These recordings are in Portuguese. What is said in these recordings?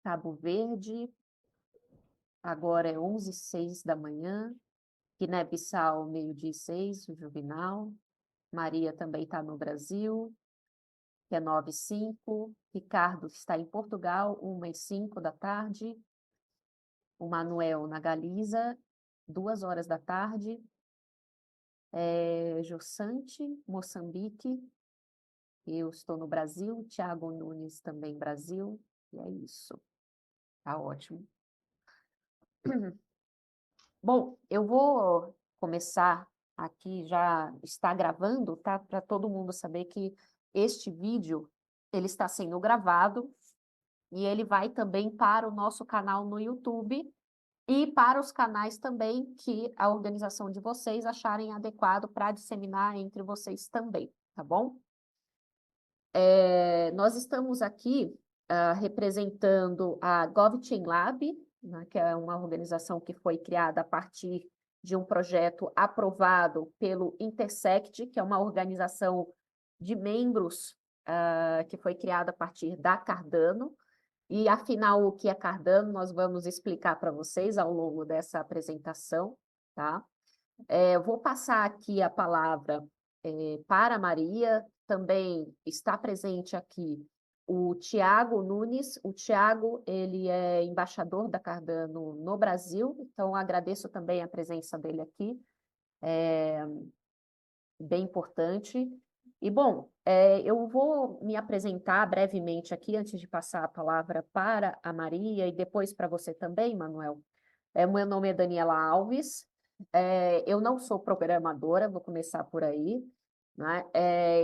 Cabo Verde, agora é 11h06 da manhã. Guiné-Bissau, 12h06, o Juvenal. Maria também está no Brasil, que é 9h05. Ricardo está em Portugal, 1h05 da tarde. O Manuel na Galiza, 2h da tarde. Jossante, Moçambique. Eu estou no Brasil. Tiago Nunes também Brasil. E é isso. Tá ótimo. Bom, eu vou começar aqui, já está gravando, tá? Para todo mundo saber que este vídeo, ele está sendo gravado e ele vai também para o nosso canal no YouTube e para os canais também que a organização de vocês acharem adequado para disseminar entre vocês também, tá bom? Nós estamos aqui representando a GovChain Lab, né, que é uma organização que foi criada a partir de um projeto aprovado pelo Intersect, que é uma organização de membros que foi criada a partir da Cardano. E, afinal, o que é Cardano, nós vamos explicar para vocês ao longo dessa apresentação, tá? Eu vou passar aqui a palavra para a Maria, também está presente aqui o Tiago Nunes. O Tiago, ele é embaixador da Cardano no Brasil, então agradeço também a presença dele aqui, bem importante. E, bom, eu vou me apresentar brevemente aqui, antes de passar a palavra para a Maria e depois para você também, Manuel. Meu nome é Daniela Alves, eu não sou programadora, vou começar por aí, né?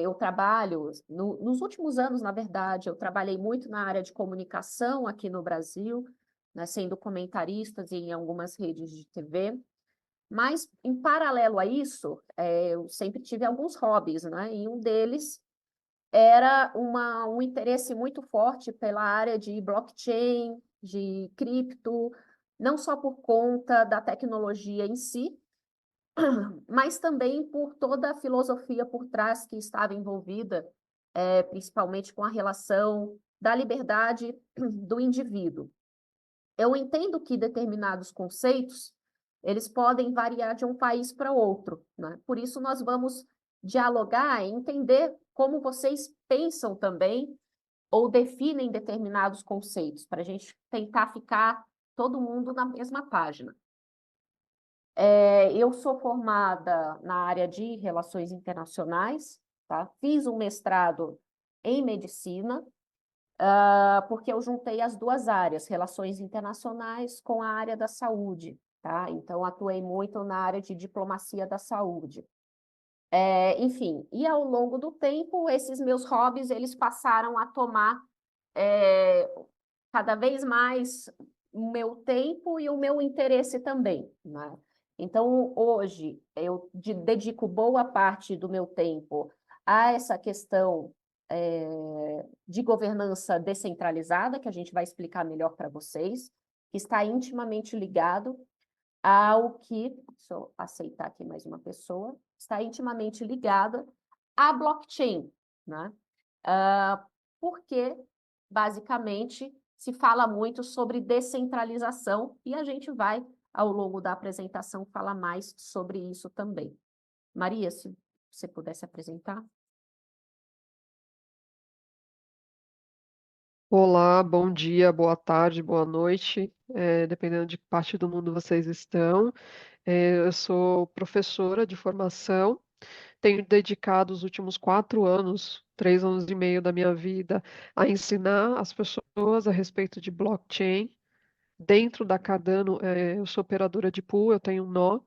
Eu trabalho, nos últimos anos, na verdade, eu trabalhei muito na área de comunicação aqui no Brasil, né, sendo comentaristas em algumas redes de TV, mas, em paralelo a isso, eu sempre tive alguns hobbies, né? E um deles era um interesse muito forte pela área de blockchain, de cripto, não só por conta da tecnologia em si, mas também por toda a filosofia por trás que estava envolvida, principalmente com a relação da liberdade do indivíduo. Eu entendo que determinados conceitos, eles podem variar de um país para outro, né? Por isso nós vamos dialogar e entender como vocês pensam também ou definem determinados conceitos, para a gente tentar ficar todo mundo na mesma página. Eu sou formada na área de relações internacionais, tá? Fiz um mestrado em medicina, porque eu juntei as duas áreas, relações internacionais com a área da saúde, tá? Então, atuei muito na área de diplomacia da saúde. Enfim, e ao longo do tempo, esses meus hobbies, eles passaram a tomar cada vez mais o meu tempo e o meu interesse também, né? Então, hoje, eu dedico boa parte do meu tempo a essa questão de governança descentralizada, que a gente vai explicar melhor para vocês, que está intimamente ligado ao que, deixa eu aceitar aqui mais uma pessoa, está intimamente ligada à blockchain, né? Porque, basicamente, se fala muito sobre descentralização e a gente vai, ao longo da apresentação, falar mais sobre isso também. Maria, se você pudesse apresentar. Olá, bom dia, boa tarde, boa noite, dependendo de que parte do mundo vocês estão. Eu sou professora de formação, tenho dedicado os últimos 4 anos, 3 anos e meio da minha vida, a ensinar as pessoas a respeito de blockchain. Dentro da Cardano, eu sou operadora de pool, eu tenho um nó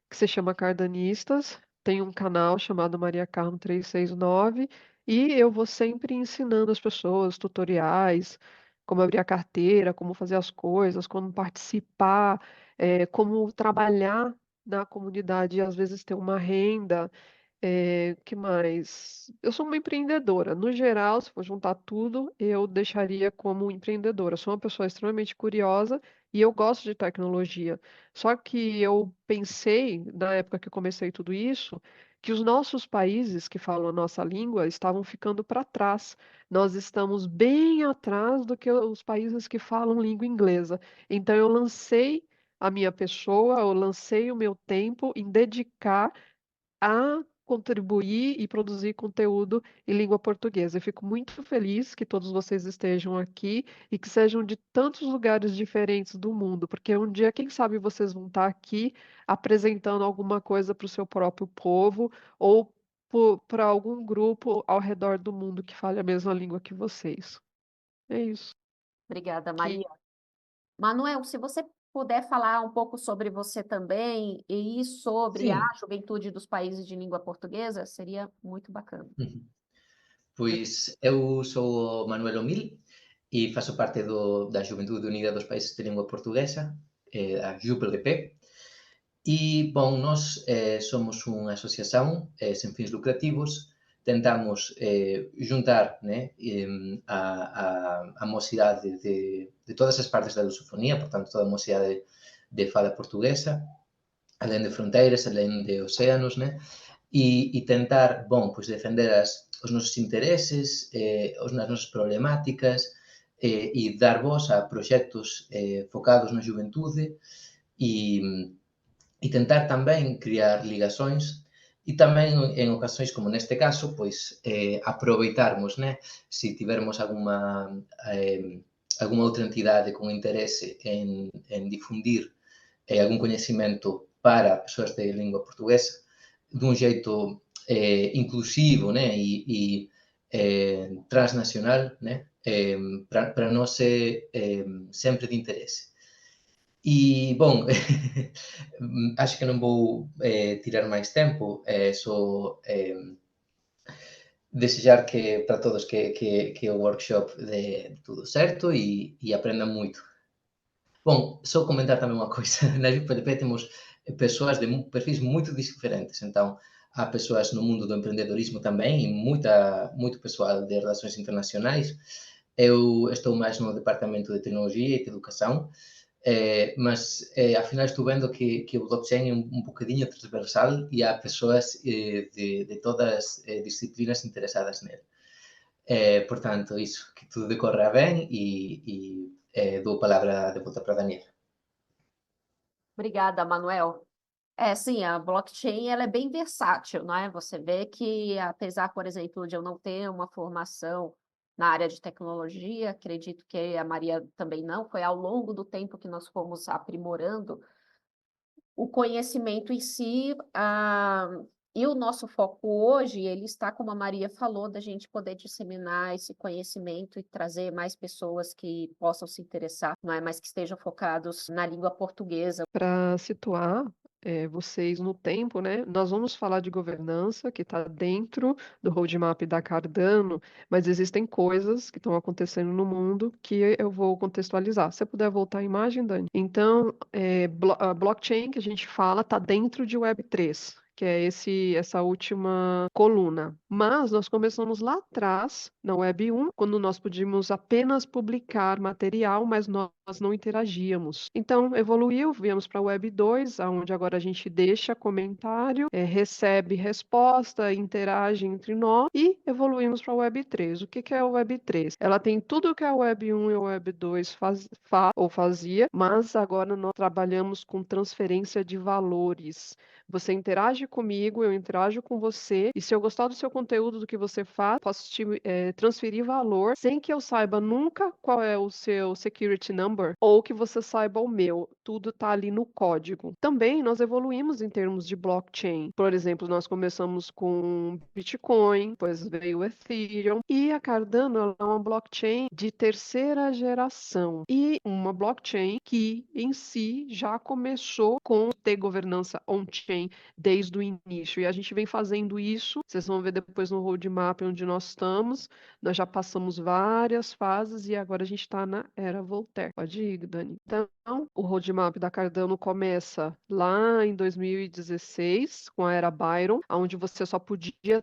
que se chama Cardanistas, tem um canal chamado Maria Carmo 369 e eu vou sempre ensinando as pessoas tutoriais, como abrir a carteira, como fazer as coisas, como participar, como trabalhar na comunidade e às vezes ter uma renda. Que mais? Eu sou uma empreendedora. No geral, se for juntar tudo, eu deixaria como empreendedora. Eu sou uma pessoa extremamente curiosa e eu gosto de tecnologia. Só que eu pensei, na época que eu comecei tudo isso, que os nossos países que falam a nossa língua estavam ficando para trás. Nós estamos bem atrás do que os países que falam língua inglesa. Então, eu lancei a minha pessoa, eu lancei o meu tempo em dedicar a contribuir e produzir conteúdo em língua portuguesa. Eu fico muito feliz que todos vocês estejam aqui e que sejam de tantos lugares diferentes do mundo, porque um dia, quem sabe, vocês vão estar aqui apresentando alguma coisa para o seu próprio povo ou para algum grupo ao redor do mundo que fale a mesma língua que vocês. É isso. Obrigada, Que, Maria. Manuel, se você puder falar um pouco sobre você também e sobre a Sim. juventude dos países de língua portuguesa, seria muito bacana. Pois eu sou o Manuel Omil e faço parte da Xuventude Unida dos Países de Língua Portuguesa, a JUPLP. E, bom, nós somos unha asociación sen fins lucrativos, tentamos juntar, né, a mocidade de todas as partes da lusofonía, portanto, toda a mocidade de fala portuguesa, alén de fronteiras, alén de océanos, né, e tentar, bom, pois defender os nosos intereses, as nosas problemáticas, e dar voz a proxectos focados na xuventude e, e tentar tamén criar ligazóns e tamén en ocasións como neste caso, pois aproveitarmos, né, se tivermos alguma outra entidade con interese en difundir algún coñecemento para persoas de lingua portuguesa dun xeito inclusivo, né, transnacional, né, para nós é sempre de interese. E, bom, acho que non vou tirar máis tempo, só desejar que para todos que o workshop de tudo certo e aprendan moito. Bom, só comentar tamén unha coisa, na UPLP temos persoas de perfis moito diferentes, entón, há persoas no mundo do empreendedorismo tamén e moito persoal de relacións internacionais. Eu estou máis no departamento de tecnología e de educación, mas ao final estou vendo que o blockchain é un bocadinho transversal e há persoas de todas as disciplinas interesadas nele. Portanto, iso, que tudo decorra ben e dou a palabra de volta para Daniel. Obrigada, Manuel. Sim, a blockchain ela é bem versátil, não é? Você vê que, apesar, por exemplo, de eu não ter uma formação na área de tecnologia, acredito que a Maria também não, foi ao longo do tempo que nós fomos aprimorando o conhecimento em si, e o nosso foco hoje, ele está, como a Maria falou, da gente poder disseminar esse conhecimento e trazer mais pessoas que possam se interessar, não é? Mas que estejam focados na língua portuguesa. para situar vocês no tempo, né? Nós vamos falar de governança, que está dentro do roadmap da Cardano, mas existem coisas que estão acontecendo no mundo que eu vou contextualizar. Se você puder voltar a imagem, Dani. Então, a blockchain que a gente fala está dentro de Web3, que é essa última coluna. Mas nós começamos lá atrás, na Web 1, quando nós podíamos apenas publicar material, mas nós não interagíamos. Então, evoluiu, viemos para a Web 2, onde agora a gente deixa comentário, recebe resposta, interage entre nós, e evoluímos para a Web 3. O que é a Web 3? Ela tem tudo o que a Web 1 e a Web 2 fazia, mas agora nós trabalhamos com transferência de valores. Você interage comigo, eu interajo com você, e se eu gostar do seu conteúdo, do que você faz, posso te transferir valor sem que eu saiba nunca qual é o seu security number ou que você saiba o meu. Tudo está ali no código. Também nós evoluímos em termos de blockchain. Por exemplo, nós começamos com Bitcoin, depois veio o Ethereum, e a Cardano ela é uma blockchain de terceira geração e uma blockchain que em si já começou com ter governança on-chain desde o início. E a gente vem fazendo isso, vocês vão ver depois no roadmap onde nós estamos. Nós já passamos várias fases e agora a gente está na era Voltaire. Pode ir, Dani. Então, o roadmap da Cardano começa lá em 2016, com a era Byron, onde você só podia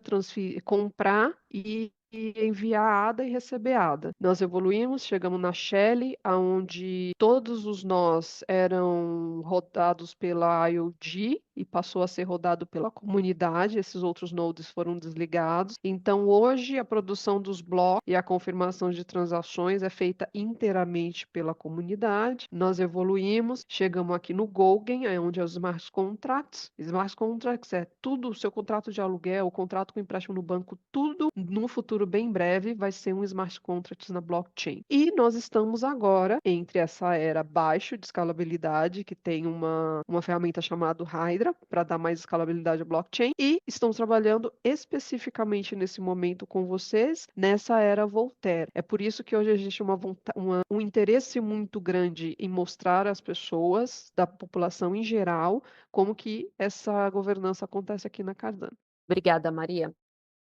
comprar e enviar ADA e receber ADA. Nós evoluímos, chegamos na Shell, onde todos os nós eram rodados pela IoT e passou a ser rodado pela comunidade, esses outros nodes foram desligados. Então, hoje, a produção dos blocos e a confirmação de transações é feita inteiramente pela comunidade. Nós evoluímos, chegamos aqui no Gogen, onde é os Smart Contracts. Smart Contracts é tudo, o seu contrato de aluguel, o contrato com empréstimo no banco, tudo no futuro bem breve vai ser um Smart Contracts na blockchain. E nós estamos agora entre essa era baixo de escalabilidade, que tem uma ferramenta chamada Hydra, para dar mais escalabilidade à blockchain, e estamos trabalhando especificamente nesse momento com vocês, nessa era Voltaire. É por isso que hoje existe um interesse muito grande em mostrar às pessoas, da população em geral, como que essa governança acontece aqui na Cardano. Obrigada, Maria.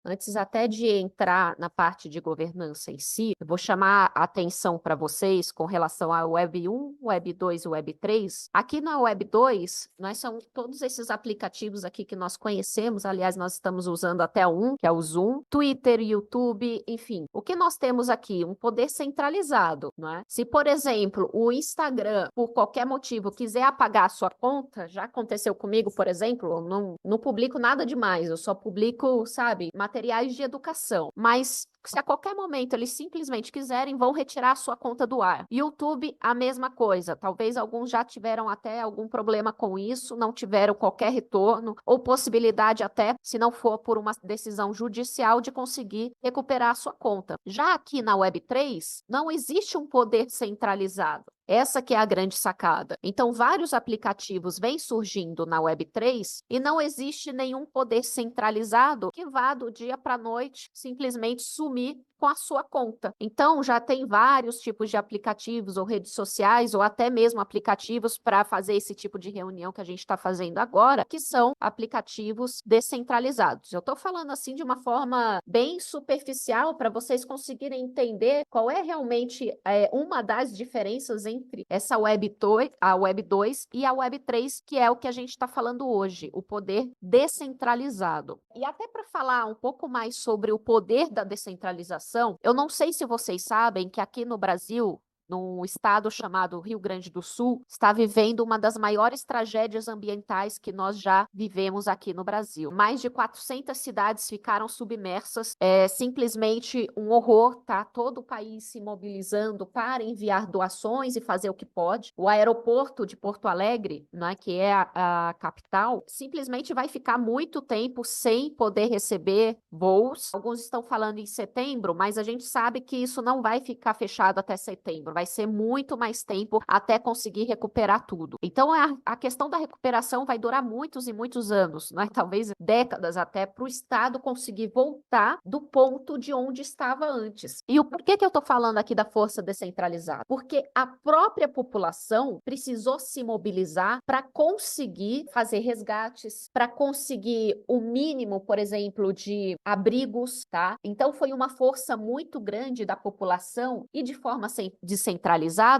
Antes até de entrar na parte de governança em si, eu vou chamar a atenção para vocês com relação à Web 1, Web 2 e Web 3. Aqui na Web 2, nós são todos esses aplicativos aqui que nós conhecemos, aliás, nós estamos usando até um, que é o Zoom, Twitter, YouTube, enfim. O que nós temos aqui? Um poder centralizado, não é? Se, por exemplo, o Instagram, por qualquer motivo, quiser apagar a sua conta, já aconteceu comigo, por exemplo, eu não publico nada demais, eu só publico, sabe, materiais de educação, mas se a qualquer momento eles simplesmente quiserem, vão retirar a sua conta do ar. YouTube, a mesma coisa. Talvez alguns já tiveram até algum problema com isso, não tiveram qualquer retorno, ou possibilidade até, se não for por uma decisão judicial, de conseguir recuperar a sua conta. Já aqui na Web3, não existe um poder centralizado. Essa que é a grande sacada. Então, vários aplicativos vêm surgindo na Web3 e não existe nenhum poder centralizado que vá do dia para a noite simplesmente sumir com a sua conta. Então, já tem vários tipos de aplicativos ou redes sociais ou até mesmo aplicativos para fazer esse tipo de reunião que a gente está fazendo agora, que são aplicativos descentralizados. Eu estou falando assim de uma forma bem superficial para vocês conseguirem entender qual é realmente uma das diferenças entre essa Web 2, a Web 2 e a Web 3, que é o que a gente está falando hoje, o poder descentralizado. E até para falar um pouco mais sobre o poder da descentralização, eu não sei se vocês sabem que aqui no Brasil, num estado chamado Rio Grande do Sul, está vivendo uma das maiores tragédias ambientais que nós já vivemos aqui no Brasil. Mais de 400 cidades ficaram submersas, simplesmente um horror, tá? Todo o país se mobilizando para enviar doações e fazer o que pode. O aeroporto de Porto Alegre, né, que é a capital, simplesmente vai ficar muito tempo sem poder receber voos. Alguns estão falando em setembro, mas a gente sabe que isso não vai ficar fechado até setembro. Vai ser muito mais tempo até conseguir recuperar tudo. Então, a questão da recuperação vai durar muitos e muitos anos, né? Talvez décadas até, para o Estado conseguir voltar do ponto de onde estava antes. E o porquê que eu estou falando aqui da força descentralizada? Porque a própria população precisou se mobilizar para conseguir fazer resgates, para conseguir o mínimo, por exemplo, de abrigos, tá? Então, foi uma força muito grande da população e de forma descentralizada.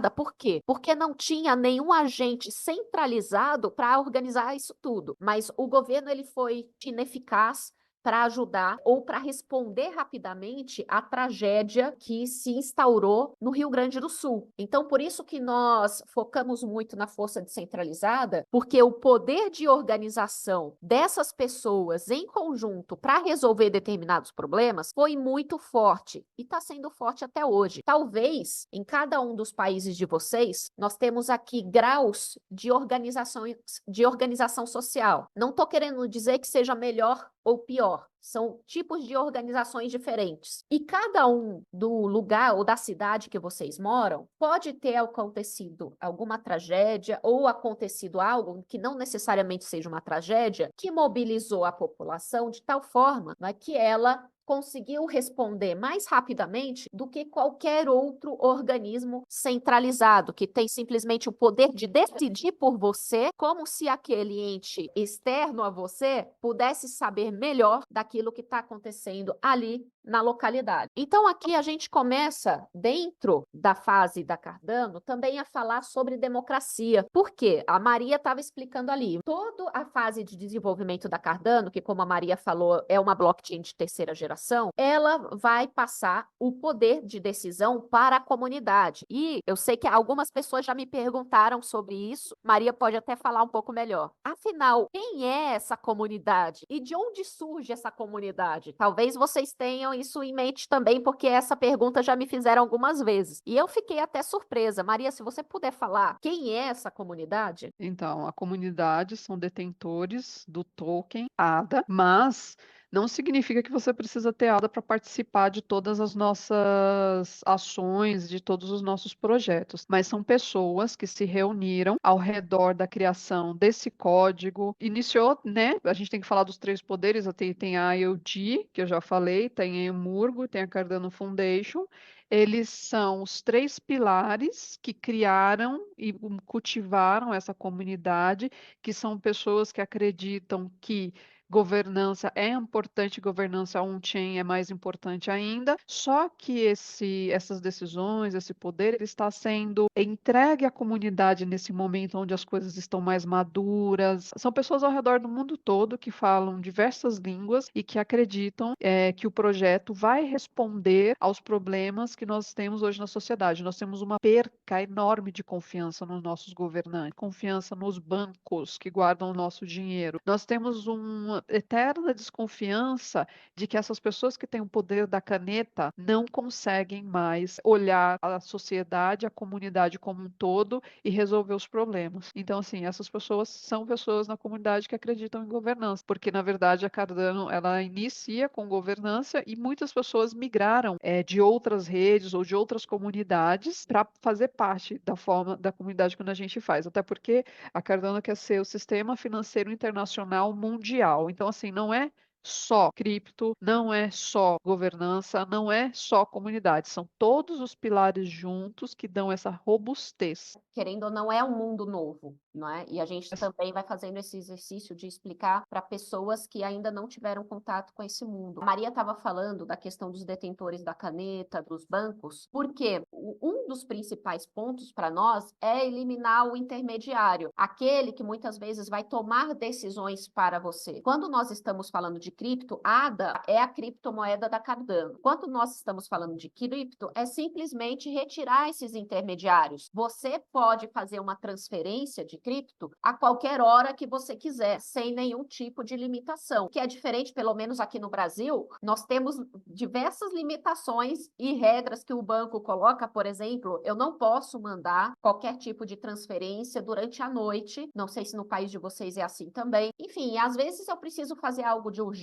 Por quê? Porque não tinha nenhum agente centralizado para organizar isso tudo. Mas o governo ele foi ineficaz para ajudar ou para responder rapidamente à tragédia que se instaurou no Rio Grande do Sul. Então, por isso que nós focamos muito na força descentralizada, porque o poder de organização dessas pessoas em conjunto para resolver determinados problemas foi muito forte e está sendo forte até hoje. Talvez, em cada um dos países de vocês, nós temos aqui graus de organização social. Não estou querendo dizer que seja melhor ou pior. São tipos de organizações diferentes. E cada um do lugar ou da cidade que vocês moram pode ter acontecido alguma tragédia ou acontecido algo que não necessariamente seja uma tragédia, que mobilizou a população de tal forma, né, que ela conseguiu responder mais rapidamente do que qualquer outro organismo centralizado, que tem simplesmente o poder de decidir por você, como se aquele ente externo a você pudesse saber melhor daquilo que está acontecendo ali na localidade. Então, aqui a gente começa, dentro da fase da Cardano, também a falar sobre democracia. Por quê? A Maria estava explicando ali. Toda a fase de desenvolvimento da Cardano, que, como a Maria falou, é uma blockchain de terceira geração, ela vai passar o poder de decisão para a comunidade. E eu sei que algumas pessoas já me perguntaram sobre isso. Maria pode até falar um pouco melhor. Afinal, quem é essa comunidade? E de onde surge essa comunidade? Talvez vocês tenham isso em mente também, porque essa pergunta já me fizeram algumas vezes. E eu fiquei até surpresa. Maria, se você puder falar, quem é essa comunidade? Então, a comunidade são detentores do token ADA, mas não significa que você precisa ter ADA para participar de todas as nossas ações, de todos os nossos projetos. Mas são pessoas que se reuniram ao redor da criação desse código. Iniciou, né? A gente tem que falar dos três poderes. Tem a IoT, que eu já falei, tem a Emurgo, tem a Cardano Foundation. Eles são os três pilares que criaram e cultivaram essa comunidade, que são pessoas que acreditam que governança é importante, governança on-chain é mais importante ainda, só que essas decisões, esse poder, ele está sendo entregue à comunidade nesse momento onde as coisas estão mais maduras. São pessoas ao redor do mundo todo que falam diversas línguas e que acreditam que o projeto vai responder aos problemas que nós temos hoje na sociedade. Nós temos uma perca enorme de confiança nos nossos governantes, confiança nos bancos que guardam o nosso dinheiro. Nós temos uma eterna desconfiança de que essas pessoas que têm o poder da caneta não conseguem mais olhar a sociedade, a comunidade como um todo e resolver os problemas. Então, assim, essas pessoas são pessoas na comunidade que acreditam em governança, porque, na verdade, a Cardano, ela inicia com governança e muitas pessoas migraram de outras redes ou de outras comunidades para fazer parte da forma da comunidade quando a gente faz. Até porque a Cardano quer ser o sistema financeiro internacional mundial. Então, assim, não é só cripto, não é só governança, não é só comunidade. São todos os pilares juntos que dão essa robustez. Querendo ou não, é um mundo novo, não é? E a gente também vai fazendo esse exercício de explicar para pessoas que ainda não tiveram contato com esse mundo. A Maria estava falando da questão dos detentores da caneta, dos bancos, porque um dos principais pontos para nós é eliminar o intermediário, aquele que muitas vezes vai tomar decisões para você. Quando nós estamos falando de cripto, ADA é a criptomoeda da Cardano. Quando nós estamos falando de cripto, é simplesmente retirar esses intermediários. Você pode fazer uma transferência de cripto a qualquer hora que você quiser, sem nenhum tipo de limitação. O que é diferente, pelo menos aqui no Brasil, nós temos diversas limitações e regras que o banco coloca. Por exemplo, eu não posso mandar qualquer tipo de transferência durante a noite. Não sei se no país de vocês é assim também. Enfim, às vezes eu preciso fazer algo de urgência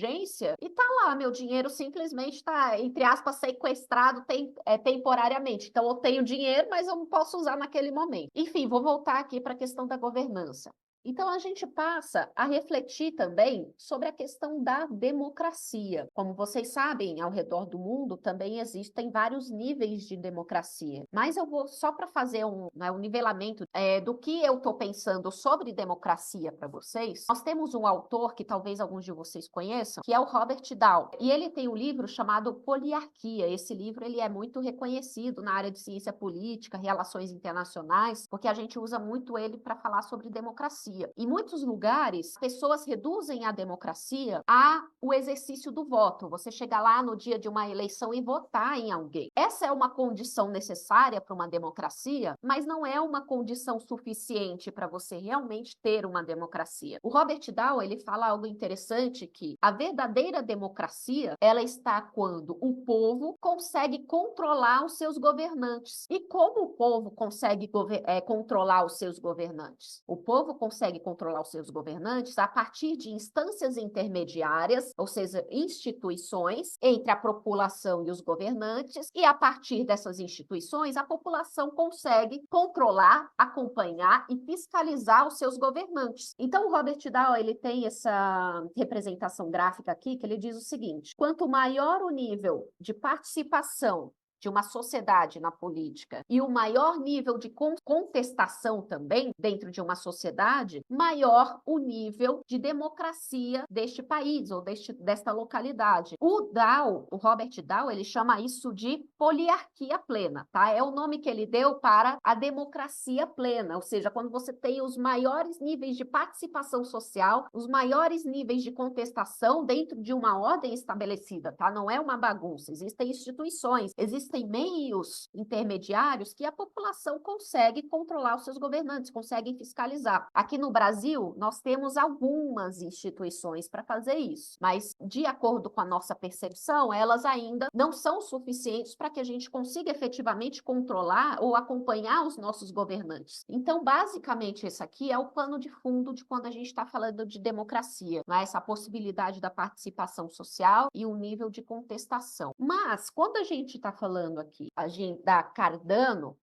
e tá lá, meu dinheiro simplesmente está, entre aspas, sequestrado temporariamente. Então eu tenho dinheiro, mas eu não posso usar naquele momento. Enfim, vou voltar aqui para a questão da governança. Então, a gente passa a refletir também sobre a questão da democracia. Como vocês sabem, ao redor do mundo também existem vários níveis de democracia. Mas eu vou só para fazer um nivelamento do que eu estou pensando sobre democracia para vocês. Nós temos um autor que talvez alguns de vocês conheçam, que é o Robert Dahl. E ele tem um livro chamado Poliarquia. Esse livro ele é muito reconhecido na área de ciência política, relações internacionais, porque a gente usa muito ele para falar sobre democracia. Em muitos lugares, pessoas reduzem a democracia ao exercício do voto. Você chegar lá no dia de uma eleição e votar em alguém. Essa é uma condição necessária para uma democracia, mas não é uma condição suficiente para você realmente ter uma democracia. O Robert Dahl, ele fala algo interessante, que a verdadeira democracia, ela está quando o povo consegue controlar os seus governantes. E como o povo consegue controlar os seus governantes? O povo consegue controlar os seus governantes a partir de instâncias intermediárias, ou seja, instituições entre a população e os governantes, e a partir dessas instituições, a população consegue controlar, acompanhar e fiscalizar os seus governantes. Então, o Robert Dahl, ele tem essa representação gráfica aqui, que ele diz o seguinte: quanto maior o nível de participação de uma sociedade na política e o maior nível de contestação também dentro de uma sociedade, maior o nível de democracia deste país ou desta localidade. O Robert Dow, ele chama isso de poliarquia plena, tá? É o nome que ele deu para a democracia plena, ou seja, quando você tem os maiores níveis de participação social, os maiores níveis de contestação dentro de uma ordem estabelecida, tá? Não é uma bagunça, existem instituições, existem meios intermediários que a população consegue controlar os seus governantes, conseguem fiscalizar. Aqui no Brasil, nós temos algumas instituições para fazer isso, mas de acordo com a nossa percepção, elas ainda não são suficientes para que a gente consiga efetivamente controlar ou acompanhar os nossos governantes. Então, basicamente, esse aqui é o pano de fundo de quando a gente está falando de democracia, né? Essa possibilidade da participação social e o nível de contestação. Mas, quando a gente está falando aqui da Cardano,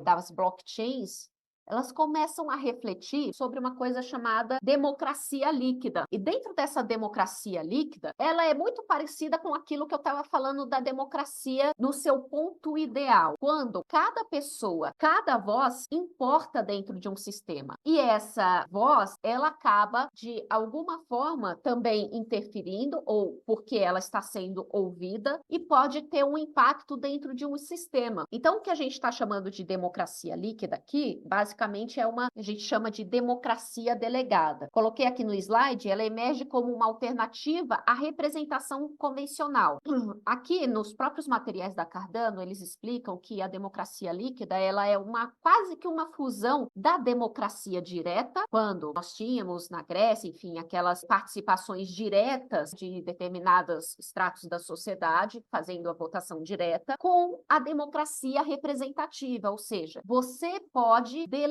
das blockchains, elas começam a refletir sobre uma coisa chamada democracia líquida. E dentro dessa democracia líquida, ela é muito parecida com aquilo que eu estava falando da democracia no seu ponto ideal, quando cada pessoa, cada voz importa dentro de um sistema. E essa voz, ela acaba, de alguma forma, também interferindo, ou porque ela está sendo ouvida, e pode ter um impacto dentro de um sistema. Então, o que a gente está chamando de democracia líquida aqui, basicamente, a gente chama de democracia delegada. Coloquei aqui no slide, ela emerge como uma alternativa à representação convencional. Aqui, nos próprios materiais da Cardano, eles explicam que a democracia líquida, ela é quase que uma fusão da democracia direta, quando nós tínhamos na Grécia, enfim, aquelas participações diretas de determinados estratos da sociedade, fazendo a votação direta, com a democracia representativa, ou seja, você pode delegar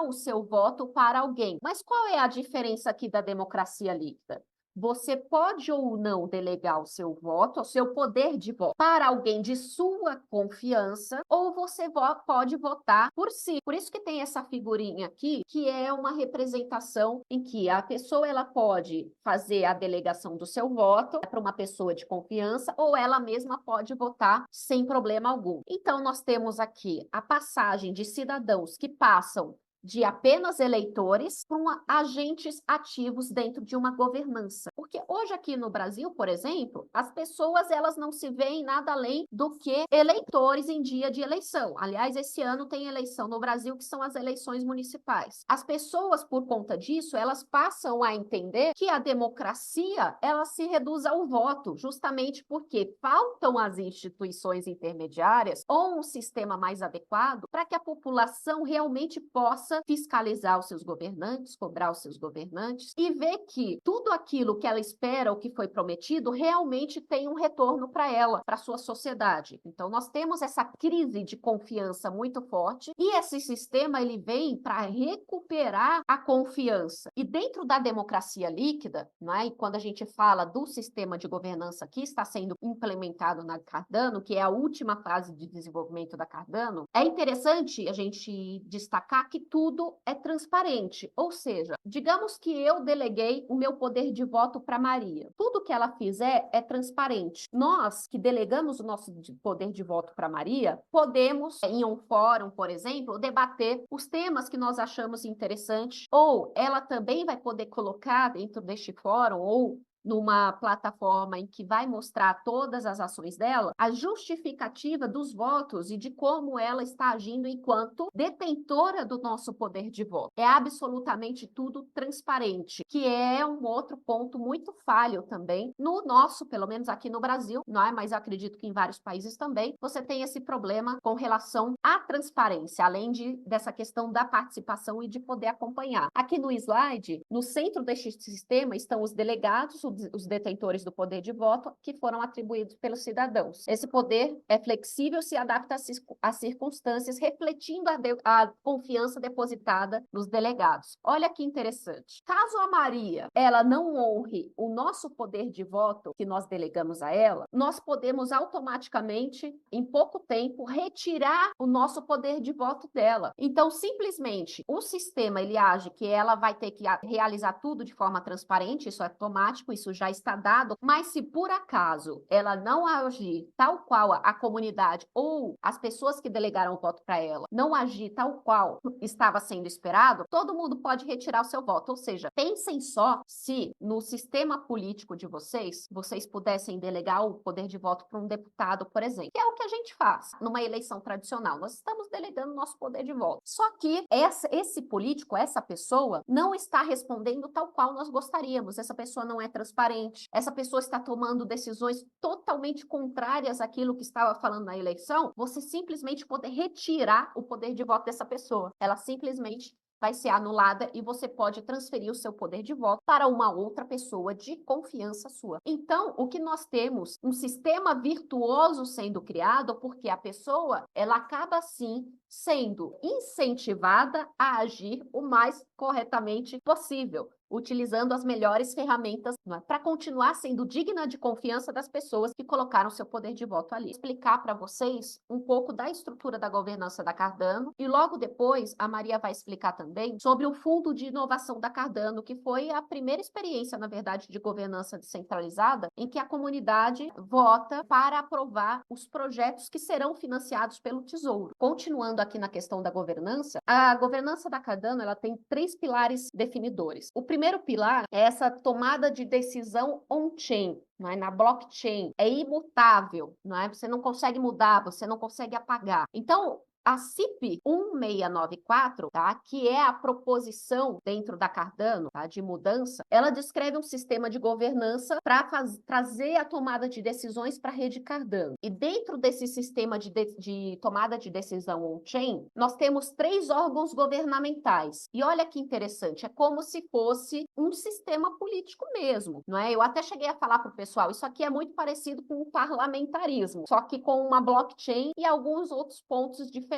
o seu voto para alguém. Mas qual é a diferença aqui da democracia líquida? Você pode ou não delegar o seu voto, o seu poder de voto, para alguém de sua confiança, ou você pode votar por si. Por isso que tem essa figurinha aqui, que é uma representação em que a pessoa ela pode fazer a delegação do seu voto para uma pessoa de confiança, ou ela mesma pode votar sem problema algum. Então, nós temos aqui a passagem de cidadãos que passam de apenas eleitores para agentes ativos dentro de uma governança. Porque hoje aqui no Brasil, por exemplo, as pessoas elas não se veem nada além do que eleitores em dia de eleição. Aliás, esse ano tem eleição no Brasil, que são as eleições municipais. As pessoas, por conta disso, elas passam a entender que a democracia ela se reduz ao voto, justamente porque faltam as instituições intermediárias ou um sistema mais adequado para que a população realmente possa fiscalizar os seus governantes, cobrar os seus governantes e ver que tudo aquilo que ela espera, o que foi prometido, realmente tem um retorno para ela, para a sua sociedade. Então, nós temos essa crise de confiança muito forte e esse sistema ele vem para recuperar a confiança. E dentro da democracia líquida, né, e quando a gente fala do sistema de governança que está sendo implementado na Cardano, que é a última fase de desenvolvimento da Cardano, é interessante a gente destacar que tudo é transparente, ou seja, digamos que eu deleguei o meu poder de voto para Maria. Tudo que ela fizer é transparente. Nós que delegamos o nosso poder de voto para Maria, podemos, em um fórum, por exemplo, debater os temas que nós achamos interessantes, ou ela também vai poder colocar dentro deste fórum, ou numa plataforma em que vai mostrar todas as ações dela, a justificativa dos votos e de como ela está agindo enquanto detentora do nosso poder de voto. É absolutamente tudo transparente, que é um outro ponto muito falho também no nosso, pelo menos aqui no Brasil, não é? Mas acredito que em vários países também, você tem esse problema com relação à transparência, além dessa questão da participação e de poder acompanhar. Aqui no slide, no centro deste sistema estão os delegados, os detentores do poder de voto que foram atribuídos pelos cidadãos. Esse poder é flexível, se adapta às circunstâncias, refletindo a confiança depositada nos delegados. Olha que interessante. Caso a Maria ela não honre o nosso poder de voto que nós delegamos a ela, nós podemos automaticamente, em pouco tempo, retirar o nosso poder de voto dela. Então, simplesmente, o sistema ele age que ela vai ter que realizar tudo de forma transparente, isso é automático, isso isso já está dado, mas se por acaso ela não agir tal qual a comunidade ou as pessoas que delegaram o voto para ela não agir tal qual estava sendo esperado, todo mundo pode retirar o seu voto. Ou seja, pensem só se no sistema político de vocês pudessem delegar o poder de voto para um deputado, por exemplo, que é o que a gente faz numa eleição tradicional. Nós estamos delegando nosso poder de voto. Só que esse político, essa pessoa, não está respondendo tal qual nós gostaríamos. Essa pessoa não é transparente. Essa pessoa está tomando decisões totalmente contrárias àquilo que estava falando na eleição. Você simplesmente poder retirar o poder de voto dessa pessoa. Ela simplesmente vai ser anulada e você pode transferir o seu poder de voto para uma outra pessoa de confiança sua. Então, o que nós temos? Um sistema virtuoso sendo criado porque a pessoa, ela acaba, sim, sendo incentivada a agir o mais corretamente possível, utilizando as melhores ferramentas, né, para continuar sendo digna de confiança das pessoas que colocaram seu poder de voto ali. Vou explicar para vocês um pouco da estrutura da governança da Cardano e logo depois a Maria vai explicar também sobre o Fundo de Inovação da Cardano, que foi a primeira experiência, na verdade, de governança descentralizada em que a comunidade vota para aprovar os projetos que serão financiados pelo Tesouro. Continuando aqui na questão da governança, a governança da Cardano, ela tem 3 pilares definidores. O primeiro pilar é essa tomada de decisão on-chain, não é? Na blockchain. É imutável, não é? Você não consegue mudar, você não consegue apagar. Então, a CIP 1694, tá, que é a proposição dentro da Cardano, tá, de mudança, ela descreve um sistema de governança para trazer a tomada de decisões para a rede Cardano. E dentro desse sistema de tomada de decisão on-chain, nós temos 3 órgãos governamentais. E olha que interessante, é como se fosse um sistema político mesmo, não é? Eu até cheguei a falar para o pessoal, isso aqui é muito parecido com o parlamentarismo, só que com uma blockchain e alguns outros pontos diferentes.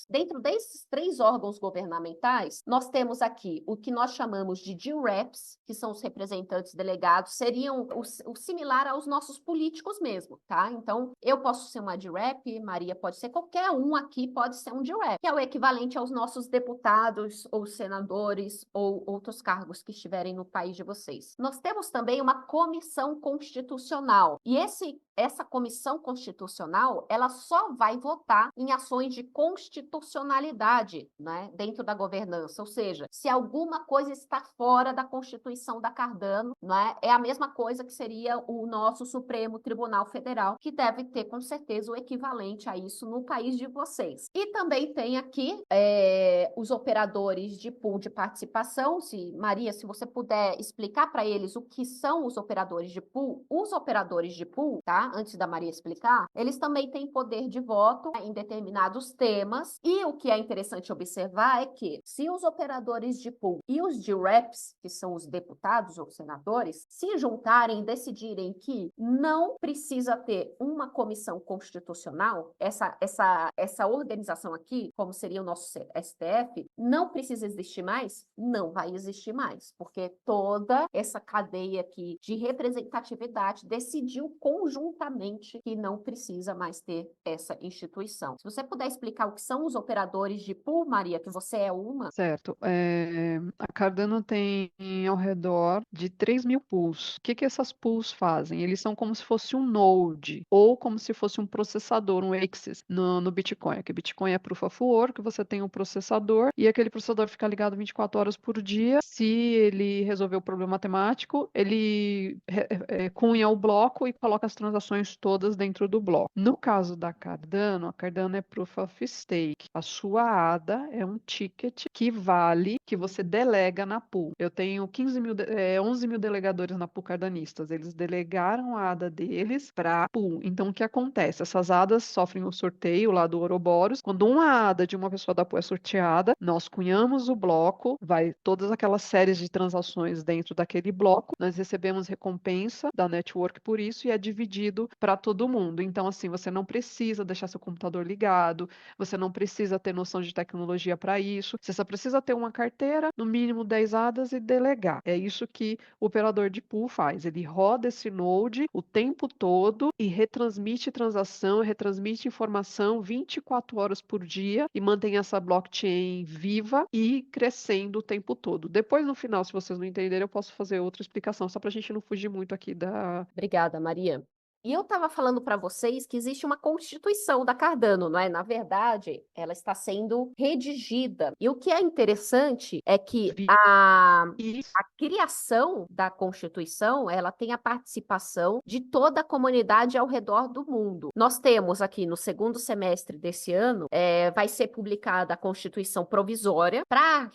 Dentro desses 3 órgãos governamentais, nós temos aqui o que nós chamamos de DREPs, que são os representantes delegados, seriam o similar aos nossos políticos mesmo, tá? Então, eu posso ser uma DREP, Maria pode ser, qualquer um aqui pode ser um DREP, que é o equivalente aos nossos deputados ou senadores ou outros cargos que estiverem no país de vocês. Nós temos também uma comissão constitucional, e essa comissão constitucional, ela só vai votar em ações de constitucionalidade, né, dentro da governança, ou seja, se alguma coisa está fora da Constituição da Cardano, né, é a mesma coisa que seria o nosso Supremo Tribunal Federal, que deve ter com certeza o equivalente a isso no país de vocês. E também tem aqui os operadores de pool de participação. Maria, se você puder explicar para eles o que são os operadores de pool, tá? Antes da Maria explicar, eles também têm poder de voto em determinados temas, e o que é interessante observar é que se os operadores de pool e os DREPs, que são os deputados ou senadores, se juntarem e decidirem que não precisa ter uma comissão constitucional, essa organização aqui, como seria o nosso STF, não precisa existir mais, não vai existir mais, porque toda essa cadeia aqui de representatividade decidiu conjuntamente que não precisa mais ter essa instituição. Se você puder explicar o que são os operadores de pool, Maria, que você é uma. Certo. A Cardano tem ao redor de 3.000 pools. O que essas pools fazem? Eles são como se fosse um node ou como se fosse um processador, um ASIC no Bitcoin. Aqui Bitcoin é Proof of Work, você tem um processador e aquele processador fica ligado 24 horas por dia. Se ele resolver o problema matemático, ele cunha o bloco e coloca as transações todas dentro do bloco. No caso da Cardano, a Cardano é Proof of Stake. A sua ADA é um ticket que vale, que você delega na pool. Eu tenho 11 mil delegadores na pool cardanistas. Eles delegaram a ADA deles para a pool. Então, o que acontece? Essas ADAs sofrem o sorteio lá do Ouroboros. Quando uma ADA de uma pessoa da pool é sorteada, nós cunhamos o bloco, vai todas aquelas séries de transações dentro daquele bloco, nós recebemos recompensa da network por isso e é dividido para todo mundo. Então, assim, você não precisa deixar seu computador ligado, você não precisa ter noção de tecnologia para isso, você só precisa ter uma carteira inteira, no mínimo 10 ADAs e delegar. É isso que o operador de pool faz. Ele roda esse node o tempo todo e retransmite transação, retransmite informação 24 horas por dia e mantém essa blockchain viva e crescendo o tempo todo. Depois, no final, se vocês não entenderem, eu posso fazer outra explicação, só para a gente não fugir muito aqui da... Obrigada, Maria. E eu estava falando para vocês que existe uma constituição da Cardano, não é? Na verdade, ela está sendo redigida. E o que é interessante é que a criação da Constituição, ela tem a participação de toda a comunidade ao redor do mundo. Nós temos aqui no segundo semestre desse ano, vai ser publicada a Constituição Provisória, para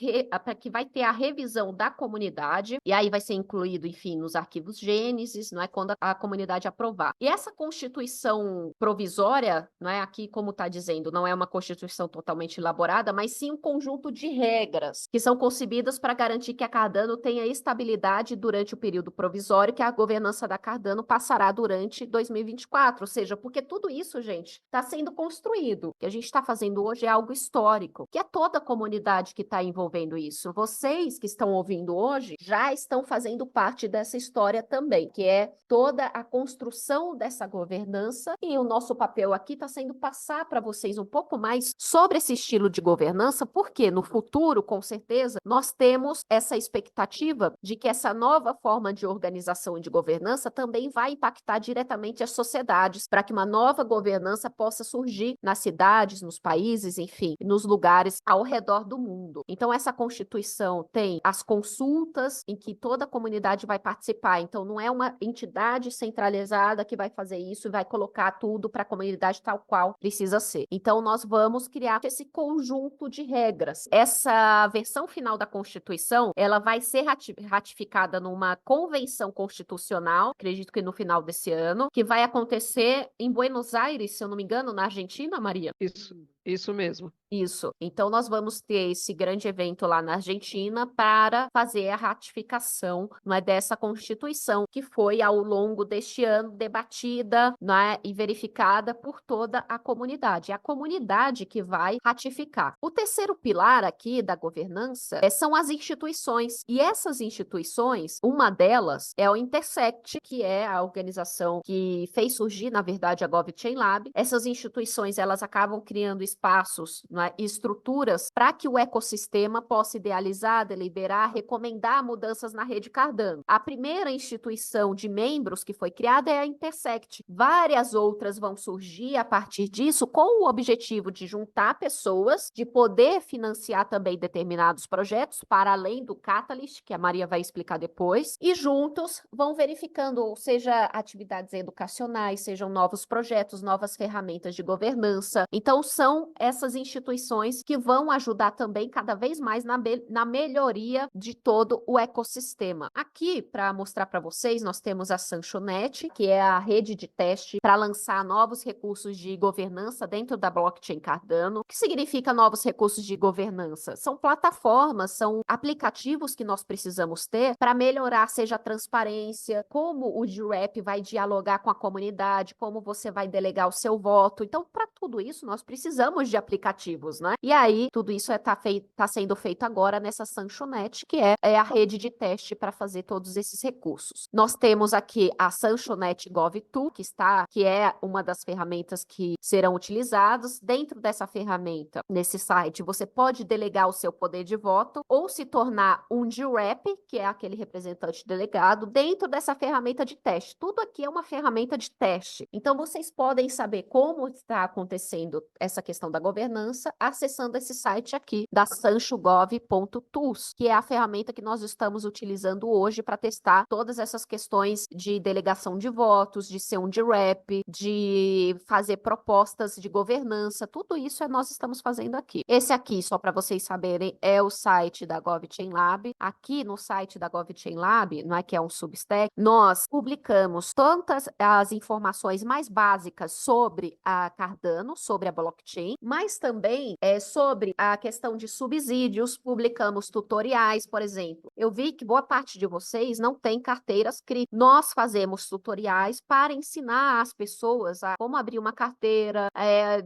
que vai ter a revisão da comunidade, e aí vai ser incluído, enfim, nos arquivos Gênesis, não é? Quando a comunidade aprovar. E essa Constituição provisória, não é aqui como está dizendo, não é uma Constituição totalmente elaborada, mas sim um conjunto de regras que são concebidas para garantir que a Cardano tenha estabilidade durante o período provisório, que a governança da Cardano passará durante 2024. Ou seja, porque tudo isso, gente, está sendo construído. O que a gente está fazendo hoje é algo histórico, que é toda a comunidade que está envolvendo isso. Vocês que estão ouvindo hoje já estão fazendo parte dessa história também, que é toda a construção dessa governança, e o nosso papel aqui está sendo passar para vocês um pouco mais sobre esse estilo de governança, porque no futuro, com certeza, nós temos essa expectativa de que essa nova forma de organização e de governança também vai impactar diretamente as sociedades, para que uma nova governança possa surgir nas cidades, nos países, enfim, nos lugares ao redor do mundo. Então, essa Constituição tem as consultas em que toda a comunidade vai participar, então não é uma entidade centralizada que vai fazer isso e vai colocar tudo para a comunidade tal qual precisa ser. Então, nós vamos criar esse conjunto de regras. Essa versão final da Constituição, ela vai ser ratificada numa convenção constitucional, acredito que no final desse ano, que vai acontecer em Buenos Aires, se eu não me engano, na Argentina, Maria? Isso mesmo. Isso. Então, nós vamos ter esse grande evento lá na Argentina para fazer a ratificação, não é, dessa Constituição, que foi, ao longo deste ano, debatida, não é, e verificada por toda a comunidade. É a comunidade que vai ratificar. O terceiro pilar aqui da governança são as instituições. E essas instituições, uma delas é o Intersect, que é a organização que fez surgir, na verdade, a GovChain Lab. Essas instituições, elas acabam criando espaços, né, estruturas para que o ecossistema possa idealizar, deliberar, recomendar mudanças na rede Cardano. A primeira instituição de membros que foi criada é a Intersect. Várias outras vão surgir a partir disso, com o objetivo de juntar pessoas, de poder financiar também determinados projetos, para além do Catalyst, que a Maria vai explicar depois, e juntos vão verificando, seja atividades educacionais, sejam novos projetos, novas ferramentas de governança. Então, são essas instituições que vão ajudar também cada vez mais na melhoria de todo o ecossistema. Aqui, para mostrar para vocês, nós temos a Sanchonet, que é a rede de teste para lançar novos recursos de governança dentro da blockchain Cardano. O que significa novos recursos de governança? São plataformas, são aplicativos que nós precisamos ter para melhorar, seja a transparência, como o GRAP vai dialogar com a comunidade, como você vai delegar o seu voto. Então, para tudo isso, nós precisamos de aplicativos, né? E aí, tudo isso tá sendo feito agora nessa Sanchonet, que é a rede de teste para fazer todos esses recursos. Nós temos aqui a Sanchonet Gov2, que é uma das ferramentas que serão utilizadas. Dentro dessa ferramenta, nesse site, você pode delegar o seu poder de voto ou se tornar um GRAP, que é aquele representante delegado, dentro dessa ferramenta de teste. Tudo aqui é uma ferramenta de teste. Então, vocês podem saber como está acontecendo essa questão da governança acessando esse site aqui da sanchogov.tools, que é a ferramenta que nós estamos utilizando hoje para testar todas essas questões de delegação de votos, de ser um GRAP, de fazer propostas de governança. Tudo isso nós estamos fazendo aqui. Esse aqui, só para vocês saberem, é o site da GovChain Lab. Aqui no site da GovChain Lab, não é que é um Substack, nós publicamos tantas as informações mais básicas sobre a Cardano, sobre a blockchain, blockchain, mas também sobre a questão de subsídios, publicamos tutoriais, por exemplo. Eu vi que boa parte de vocês não tem carteiras cripto. Nós fazemos tutoriais para ensinar as pessoas a como abrir uma carteira,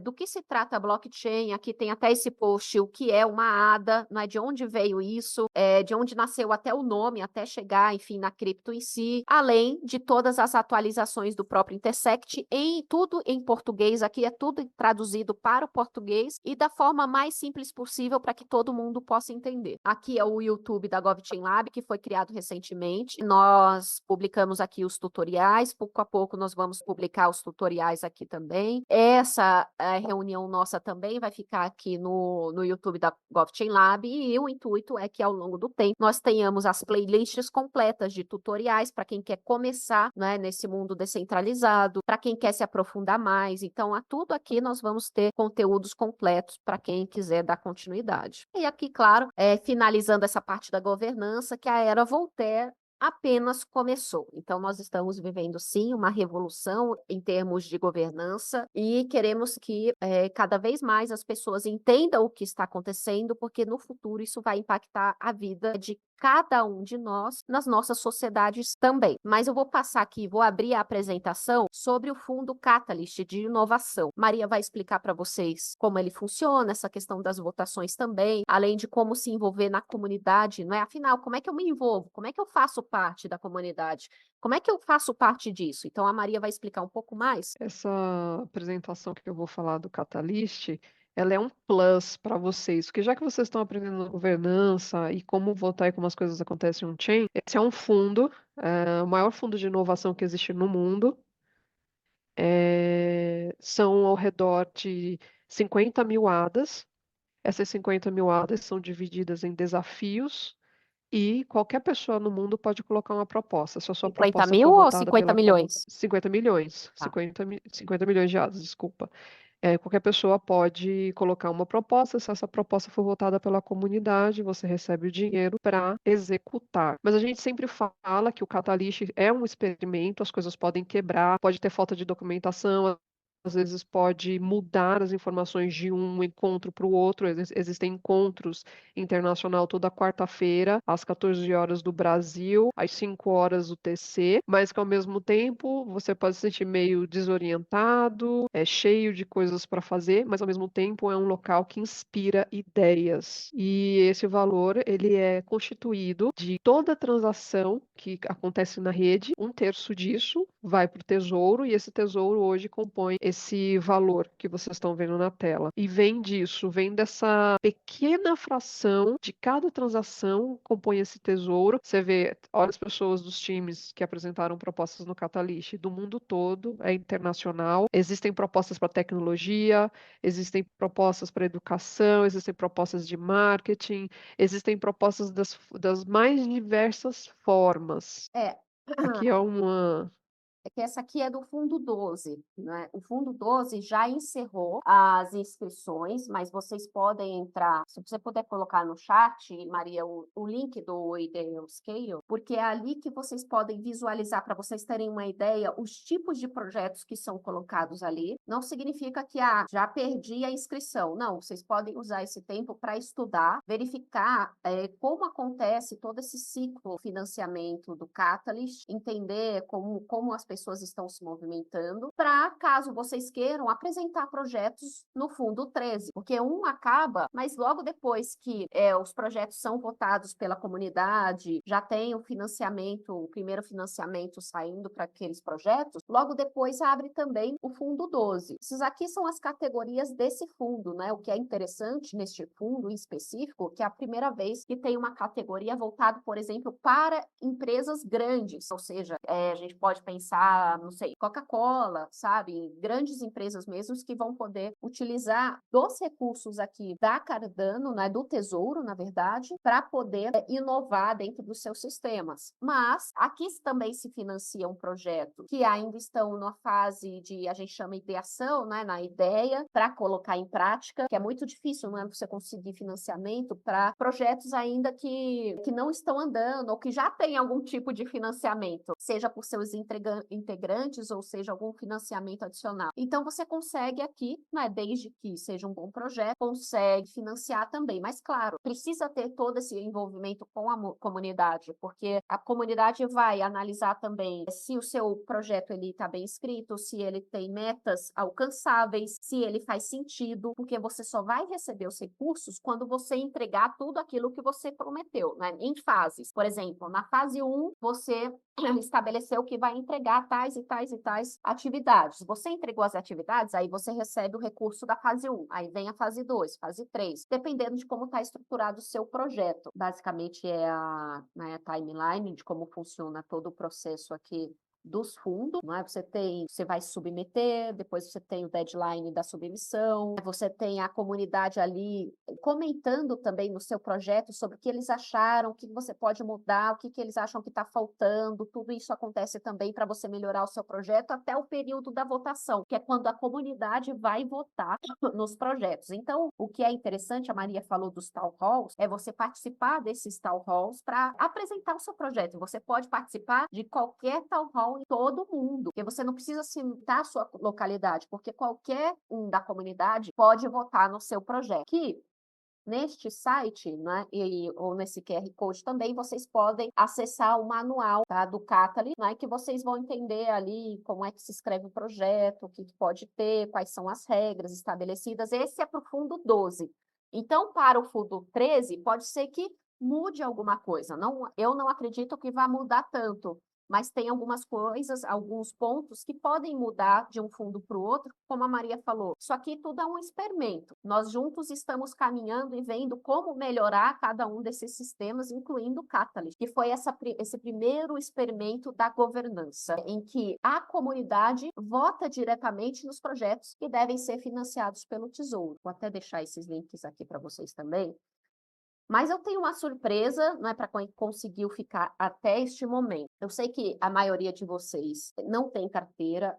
do que se trata a blockchain. Aqui tem até esse post, o que é uma ADA, né, de onde veio isso, de onde nasceu até o nome, até chegar, enfim, na cripto em si, além de todas as atualizações do próprio Intersect, tudo em português, aqui é tudo traduzido para o português e da forma mais simples possível para que todo mundo possa entender. Aqui é o YouTube da GovChain Lab, que foi criado recentemente. Nós publicamos aqui os tutoriais, pouco a pouco nós vamos publicar os tutoriais aqui também. Essa reunião nossa também vai ficar aqui no YouTube da GovChain Lab e o intuito é que ao longo do tempo nós tenhamos as playlists completas de tutoriais para quem quer começar, né, nesse mundo descentralizado, para quem quer se aprofundar mais. Então, a tudo aqui nós vamos ter conteúdos completos para quem quiser dar continuidade. E aqui, claro, finalizando essa parte da governança, que a era Voltaire apenas começou. Então, nós estamos vivendo, sim, uma revolução em termos de governança e queremos que cada vez mais as pessoas entendam o que está acontecendo, porque no futuro isso vai impactar a vida de cada um de nós nas nossas sociedades também. Mas eu vou passar aqui, vou abrir a apresentação sobre o Fundo Catalyst de Inovação. Maria vai explicar para vocês como ele funciona, essa questão das votações também, além de como se envolver na comunidade, não é? Afinal, como é que eu me envolvo? Como é que eu faço parte da comunidade? Como é que eu faço parte disso? Então, a Maria vai explicar um pouco mais. Essa apresentação que eu vou falar do Catalyst, ela é um plus para vocês, porque já que vocês estão aprendendo governança e como votar e como as coisas acontecem on-chain, esse é um fundo, o maior fundo de inovação que existe no mundo. São ao redor de 50 mil ADAs. Essas 50 mil ADAs são divididas em desafios e qualquer pessoa no mundo pode colocar uma proposta. Se a sua 50 proposta mil for ou votada 50 pela milhões? 50 milhões, Tá. 50 milhões de ADAs, desculpa. Qualquer pessoa pode colocar uma proposta, se essa proposta for votada pela comunidade, você recebe o dinheiro para executar. Mas a gente sempre fala que o Catalyst é um experimento, as coisas podem quebrar, pode ter falta de documentação, às vezes pode mudar as informações de um encontro para o outro. Existem encontros internacional toda quarta-feira, às 14 horas do Brasil, às 5 horas do TC, mas que ao mesmo tempo você pode se sentir meio desorientado, cheio de coisas para fazer, mas ao mesmo tempo é um local que inspira ideias. E esse valor, ele é constituído de toda transação que acontece na rede, 1/3 disso vai para o tesouro, e esse tesouro hoje compõe esse valor que vocês estão vendo na tela. E vem dessa pequena fração de cada transação compõe esse tesouro. Você vê, olha as pessoas dos times que apresentaram propostas no Catalyst do mundo todo, é internacional. Existem propostas para tecnologia, existem propostas para educação, existem propostas de marketing, existem propostas das mais diversas formas. Aqui é uma... É que essa aqui é do Fundo 12, né? O Fundo 12 já encerrou as inscrições, mas vocês podem entrar, se você puder colocar no chat, Maria, o link do Ideal Scale, porque é ali que vocês podem visualizar, para vocês terem uma ideia, os tipos de projetos que são colocados ali. Não significa que já perdi a inscrição. Não, vocês podem usar esse tempo para estudar, verificar como acontece todo esse ciclo de financiamento do Catalyst, entender como as pessoas estão se movimentando, para caso vocês queiram apresentar projetos no Fundo 13, porque um acaba, mas logo depois que os projetos são votados pela comunidade, já tem o financiamento, o primeiro financiamento saindo para aqueles projetos, logo depois abre também o Fundo 12. Essas aqui são as categorias desse fundo, né? O que é interessante neste fundo em específico, que é a primeira vez que tem uma categoria voltada, por exemplo, para empresas grandes, ou seja, a gente pode pensar, não sei, Coca-Cola, sabe? Grandes empresas mesmo que vão poder utilizar dos recursos aqui da Cardano, né, do Tesouro, na verdade, para poder inovar dentro dos seus sistemas. Mas aqui também se financia um projeto que ainda estão na fase de, a gente chama ideação, né, na ideia, para colocar em prática, que é muito difícil, né, você conseguir financiamento para projetos ainda que não estão andando ou que já têm algum tipo de financiamento, seja por seus integrantes, ou seja, algum financiamento adicional. Então, você consegue aqui, né, desde que seja um bom projeto, consegue financiar também. Mas, claro, precisa ter todo esse envolvimento com a comunidade, porque a comunidade vai analisar também se o seu projeto está bem escrito, se ele tem metas alcançáveis, se ele faz sentido, porque você só vai receber os recursos quando você entregar tudo aquilo que você prometeu, né, em fases. Por exemplo, na fase 1, você estabeleceu que vai entregar tais e tais e tais atividades. Você entregou as atividades, aí você recebe o recurso da fase 1, aí vem a fase 2, fase 3, dependendo de como está estruturado o seu projeto. Basicamente é a, né, timeline de como funciona todo o processo aqui dos fundos, não é? Você vai submeter, depois você tem o deadline da submissão, você tem a comunidade ali comentando também no seu projeto sobre o que eles acharam, o que você pode mudar, o que eles acham que está faltando, tudo isso acontece também para você melhorar o seu projeto até o período da votação, que é quando a comunidade vai votar nos projetos. Então, o que é interessante, a Maria falou dos town halls, é você participar desses town halls para apresentar o seu projeto. Você pode participar de qualquer town hall em todo o mundo, porque você não precisa citar a sua localidade, porque qualquer um da comunidade pode votar no seu projeto. Que neste site, né, ou nesse QR Code também, vocês podem acessar o manual, tá, do Catalyst, né, que vocês vão entender ali como é que se escreve o projeto, o que pode ter, quais são as regras estabelecidas. Esse é para o fundo 12. Então, para o fundo 13, pode ser que mude alguma coisa. Eu não acredito que vá mudar tanto, mas tem algumas coisas, alguns pontos que podem mudar de um fundo para o outro, como a Maria falou. Isso aqui tudo é um experimento. Nós juntos estamos caminhando e vendo como melhorar cada um desses sistemas, incluindo o Catalyst, que foi esse primeiro experimento da governança, em que a comunidade vota diretamente nos projetos que devem ser financiados pelo Tesouro. Vou até deixar esses links aqui para vocês também. Mas eu tenho uma surpresa, não é, para quem conseguiu ficar até este momento. Eu sei que a maioria de vocês não tem carteira,